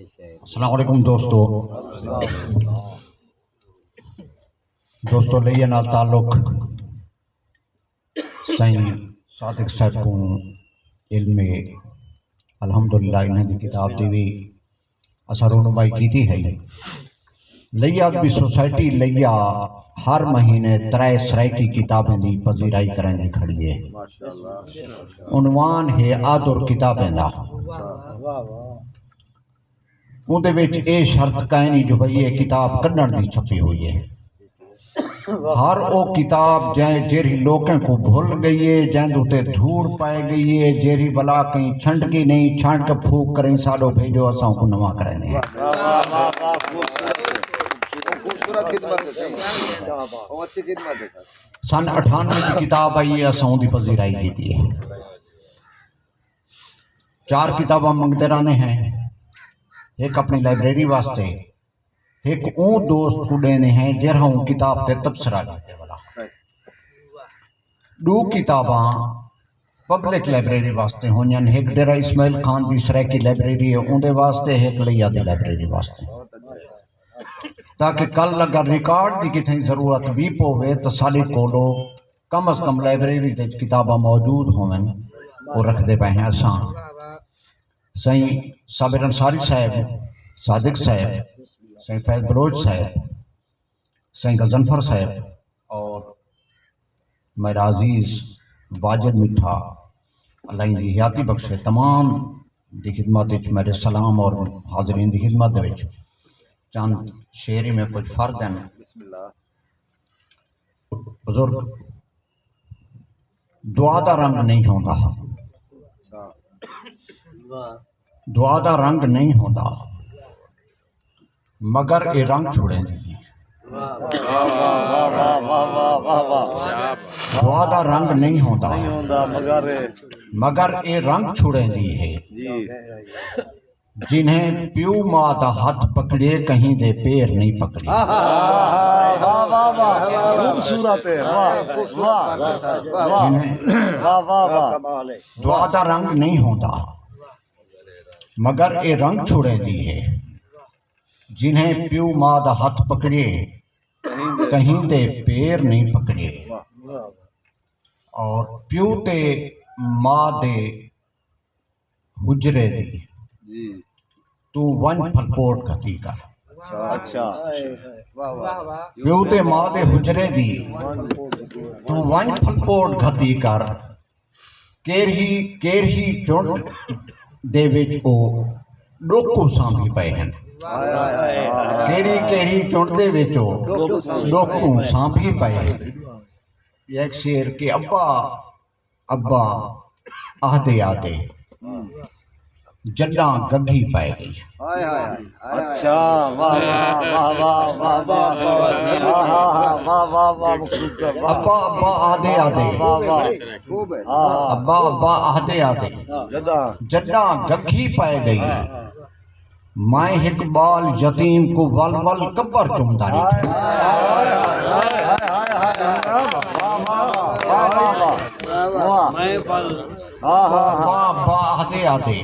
अस्सलाम वालेकुम दोस्तों लइया नाल ताल्लुक साईं सादिक साहब को इल्म अल्हम्दुलिल्लाह इन्हां दी किताब दी भी असां रहनुमाई कीती है। लइया की सोसाइटी लइया हर महीने 3 सराइकी किताबें दी पजीराई करन दी खड़ी है। उन्वान है आदुर किताबें दा। उहदे विच ये शर्त कायम नहीं जो भाई ये किताब कढ़ण दी छपी हुई है। हर वो किताब जेरी लोगों को भूल गई है, जैन उते धूड़ पाई गई है, जेरी बला कहीं छंडकी नहीं छांड के फूक करें साडो भेजो असां को नवा करें। सन 98 की किताब आई है, असां उहदी पजीराई की है। 4 किताबां मंगते रहने हैं, एक अपनी लाइब्रेरी वास्ते, एक ऊ दोस्त को देने हैं जरा किताब ते तबसरा करने वाला, 2 किताबां पब्लिक लाइब्रेरी वास्ते होंगे। एक डेरा इस्माइल खान की सराइकी लाइब्रेरी है उनके वास्ते, एक लिया की लाइब्रेरी वास्ते, ताकि कल अगर रिकॉर्ड की कितनी जरूरत भी पवे तो साढ़े कोलो कम अज कम लाइब्रेरी के किताबां मौजूद होवन। वो रखते पे हैं असां सही साबिर अंसारी साहब, सादिक साहब, सही फैज बलोच साहब, सही गजनफर साहब और मेरा अजीज वाजिद मिठा अल्लाह इनकी हयाती बख्शे, तमाम की खिदमत मेरे सलाम और हाजरीन की खिदमत चंद शेरी में कुछ फर्क हैं। बुजुर्ग दुआ का रंग नहीं होता, दुआ का रंग नहीं होता, मगर ये रंग छुड़ेंगे। दुआ का रंग नहीं होता मगर ये रंग छुड़ेंदी है। जिन्हें प्यू मां दा हाथ पकड़े कहीं दे पैर नहीं पकड़े। दुआ दा रंग नहीं होता मगर ये रंग छुड़ेंदी है। जिन्हें प्यू मां दा हाथ पकड़े कहीं दे पैर नहीं पकड़े। और प्यू ते मां दे हुजरे दी तू वन फलपोट घती कर। अच्छा प्यू ते मां दे हुजरे दी तू वन फलपोट घती कर। केरही चुंड दे विच ओ डोकू सांभी पे हैं। केड़ी चुंड दे विच ओ डोकू सांभी पे हैं। एक शेर के अब्बा अब्बा आदे आदे जड्डा गड्ढी पाई गई। अच्छा वाह वाह वाह वाह वाह। अब्बा अब्बा आदे आदे, अब्बा अब्बा आदे आदे जड्डा गड्ढी पाई गई। मैं एक बाल यतीम को वल वल कब्र चुमदा आदे आदे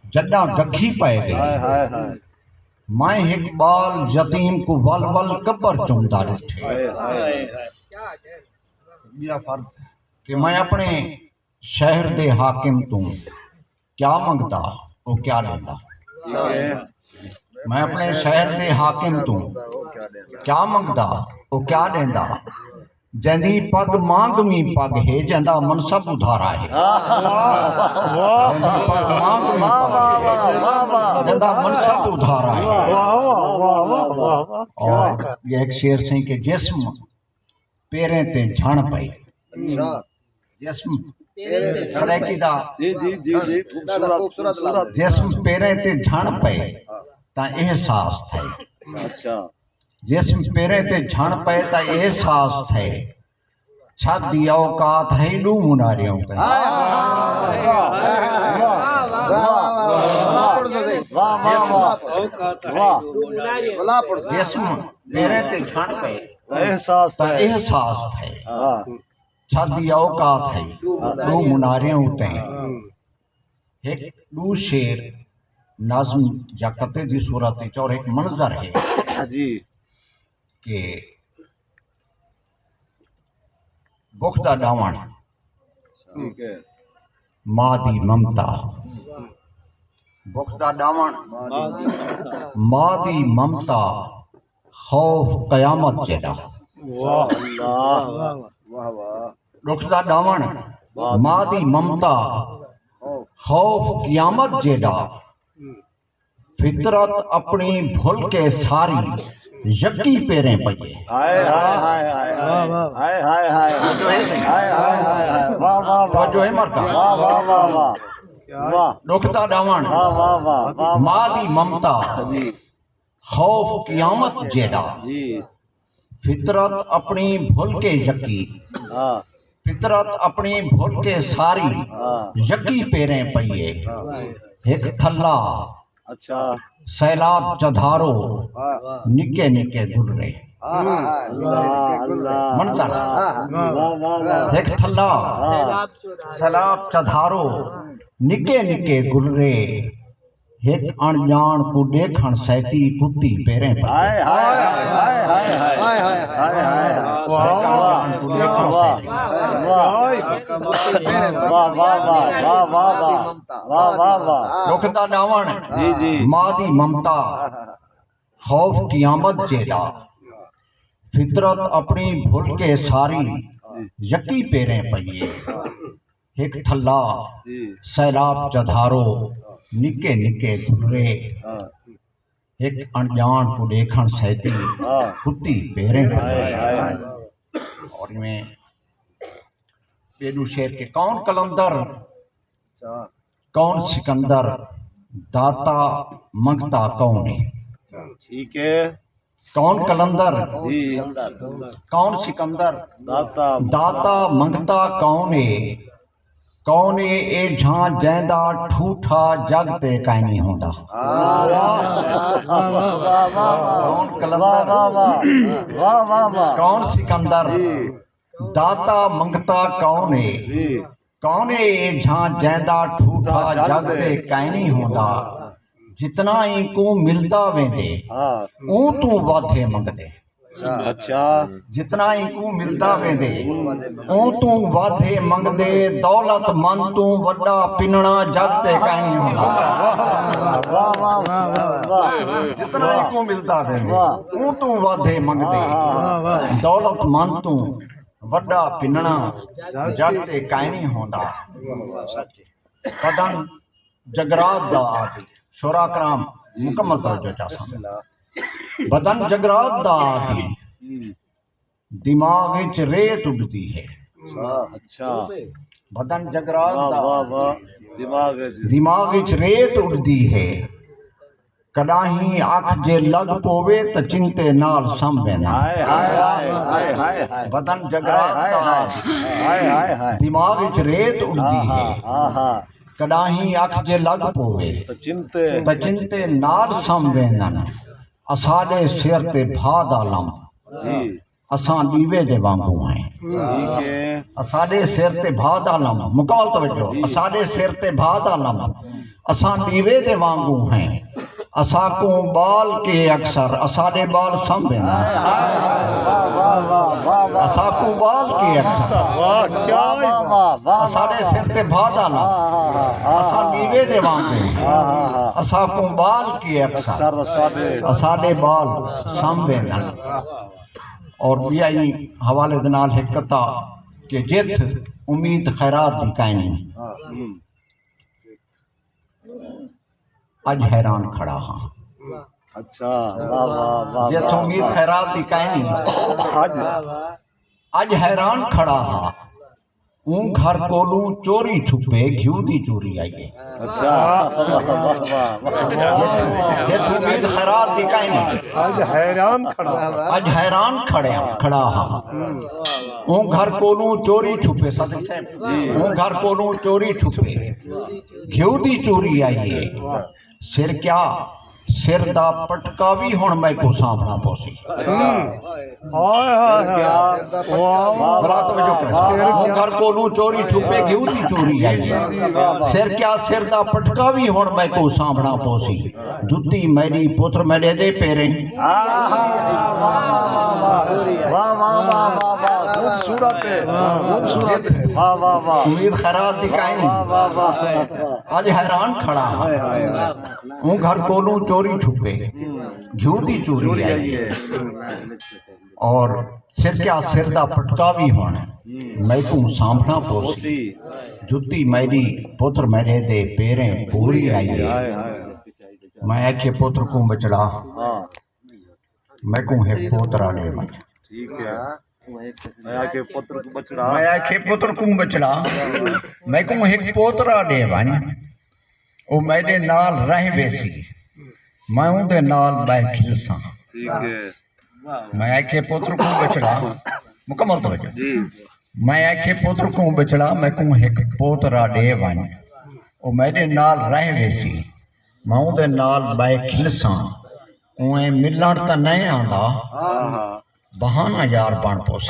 जड्डा गड्ढी पाई गई। मैं एक बाल यतीम को वल वल कब्र चुमदा डिठे। कि मैं अपने शहर दे हाकिम तू क्या मंगता वो क्या लेंदा। मैं अपने शहर दे हाकिम तू क्या मंगता वो क्या लेंदा। जंदी पग मांगवी पग है जंदा मनसब उधारा है। पग मांगवी जंदा मनसब उधारा है। और एक शेर से के जिस्म पैरें ते झण पई। जिस्म सराइकी दा जिस्म पैरें ते झण पे ता एहसास थे। अच्छा जिस्म पैरें ते झण पे ता एहसास थे। छत दी औकात है लू मुनारियों पे। जिस्म पैरें ते झण पे एहसास थे। छत दी औकात है लू मुनारियों पे। एक लू शेर नाज़म या कते दी सूरत और एक मंजर है जी कि बुखदा डावण ठीक है माँ दी ममता बुखदा डावण माँ दी ममता खौफ कयामत जेड़ा वाह अल्लाह वाह वाह दुखदा डावण माँ दी ममता खौफ कयामत जेड़ा फितरत अपनी भूल के सारी यकी पेरें पइए हाय हाय हाय हाय हाय हाय हाय हाय हाय वाह वाह वाह जो है मरका वाह वाह वाह वाह वाह दुखदा डावण वाह वाह वाह वाह माँ दी ममता जी खौफ कयामत जेड़ा जी फितरत अपनी भूल के यकी हाँ फितरत अपनी भूल के सारी हाँ यकी पेरें पइए एक थल्ला अच्छा सैलाब चधारो वाह निके निके गुजरे अल्लाह अल्लाह मंजर वाह वाह वाह एक थल्ला हाँ सैलाब चधारो निके निके गुजरे एक अनजान को देखण सैती कुत्ती पेरें पइए हाय हाय हाय हाय हाय हाय हाय हाय अनजान को देखण सैती वाह वाह वाह वाह वाह वाह वाह वाह दुखदा डावण जी जी माँ दी ममता खौफ कयामत जेड़ा फितरत अपनी भूल के सारी यकी पेरें पइए एक थल्ला जी सैलाब चधारो निके निके गुजरे हाँ एक अनजान को देखण सैती हाँ कुत्ती पेरें हाय पइए हाय हाय और में बेदू शेर के कौन कलंदर अच्छा कौन सिकंदर दाता मंगता कौन है ठीक है कौन कलंदर जी कौन सिकंदर दाता दाता मंगता कौन है ए झां जैंदा ठूठा जग ते काई नहीं होंदा कौन कलंदर कौन सिकंदर दाता मंगता कौन है ए झां जैंदा ठूठा जग ते काई नहीं होंदा जितना ही को मिलदा वेंदे ऊं तू वाधे मंगदे अच्छा जितना ही को मिलदा वेंदे ऊं तू वाधे मंगदे दौलत मन तू वड्डा पिनना जग ते काई नहीं होंदा वाह वाह वाह जितना ही को मिलदा वेंदे ऊं तू वाधे मंगदे दौलत मन तू वड्डा पिनना जग ते काई नहीं होंदा बदन जगरात दा आदि शोरा कराम मुकम्मल तवज्जो चाहता बदन जगरात दा आदि दिमाग विच रेत उड़दी है अच्छा बदन जगरात वाह दा वाह वाह दिमाग विच रेत उड़दी है कदाही अख जे लग पोवे त चिंते नाल संभेना हाय हाय हाय हाय हाय बदन जगरात दा आदि हाय हाय हाय दिमाग विच रेत उड़दी है आहा कदाही अख जे लग पोवे तो चिंते त चिंते नाल संभेनन असाडे सिर ते भाद आलम जी असां दीवे दे वांगू हैं ठीक है असाडे सिर ते भाद आलम मुकम्मल तवज्जो असाडे सिर ते भाद आलम असां दीवे दे वांगू हैं असा को बाल के अक्सर असाडे बाल संभेना असा को बाल के अक्सर वाह क्या वाह वाह असाडे सिर ते भाद आलम असां दीवे दे वांगू हैं असा को बाल के अक्सर सर सादे असाडे बाल संभेना और बियाई हवाले दे नाल हिक कथा कि जिथ उम्मीद खैरात दी काई नहीं अज हैरान खड़ा हाँ अच्छा वाह वाह वाह जिथ उम्मीद खैरात दी काई नहीं अज हैरान खड़ा हाँ ऊं घर कोलू चोरी छुपे घिऊ दी चोरी आई है अच्छा वाह वाह जिथ उम्मीद खैरात दी काई नहीं आज हैरान खड़ा अज हैरान खड़ा हाँ ऊं घर कोलू चोरी छुपे सादिक साहब ऊं घर कोलू चोरी छुपे घिऊ दी चोरी आई है सिर दा पटका भी हुण मैं को सामना पोसी बरात वजो कर घर कोलू चोरी छुपे घिऊ दी चोरी आई सिर क्या सिर दा पटका भी हुण मैं को सामना पोसी जुत्ती मेरी पुत्र मेरे दे पेरे उम्मीद खैरात दिखाई आज हैरान खड़ा हूँ घर कोलू चोरी छुपे घिऊ दी चोरी आई और सिर क्या सिर दा पटका भी होना मैं तू सामना पोसी जुत्ती मेरी पुत्र मेरे दे पेरे पूरी आई मैं आखे पुत्र को बचड़ा मैं को है पोतरा ले बच ठीक है मैं आके पुत्र को बचड़ा मैं को एक पोतरा दे वन ओ मेरे नाल रह वेसी मैं उनदे नाल बै खिलसा ठीक है मैं आखे पुत्र को बचड़ा मुकम्मल तवज्जो जी मैं आखे पुत्र को बचड़ा मैं को एक पोतरा दे वन ओ मेरे नाल रह वेसी मैं उनदे नाल बै खिलसा उए मिलण ता नहीं आंदा बहाना यार बन पोसी